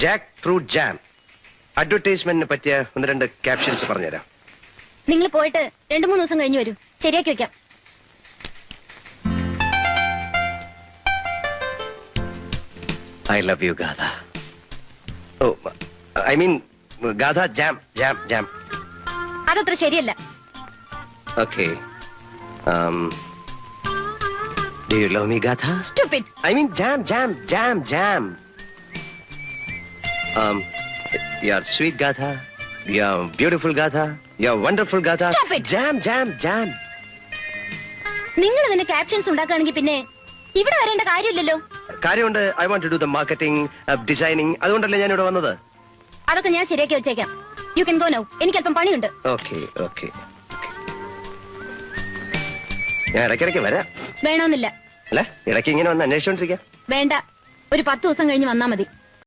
Jack fruit jam. അഡ്വർടൈസ്മെന്റിന് പറ്റിയ ഒന്ന് രണ്ട് ക്യാപ്ഷൻസ് പറഞ്ഞുതരാം. നിങ്ങൾ പോയിട്ട് 2-3 ദിവസം കഴിഞ്ഞ് വരൂ, ശരിയാക്കി വെക്കാം. I love you, Gadha. Oh, I mean, Gadha, jam. അതത്ര ശരിയല്ല. Okay. Do you love me, Gadha? Stupid. I mean, jam. You're sweet, Gadha. You're beautiful, Gadha. You're wonderful, Gadha. Stop it. Jam. നിങ്ങൾ ഇതിന്റെ captions ഉണ്ടാക്കുകയാണെങ്കിൽ പിന്നെ ഇവിടെ വരേണ്ട കാര്യമില്ലല്ലോ. കാര്യമുണ്ട്. I want to do the marketing, designing. അതുകൊണ്ടല്ലേ ഞാൻ ഇവിടെ വന്നത്. അതൊക്കെ ഞാൻ ശരിയാക്കി വെച്ചേക്കാം. You can go now. എനിക്ക് അല്പം പണിയുണ്ട്. ഓക്കെ. ഞാൻ ഇടയ്ക്കിടയ്ക്ക് വരാം. വേണമെന്നില്ല. അല്ല, ഇടയ്ക്ക് ഇങ്ങനെ വന്ന് അന്വേഷിച്ചോണ്ടിരിക്കാം. വേണ്ട, ഒരു 10 ദിവസം കഴിഞ്ഞ് വന്നാ മതി.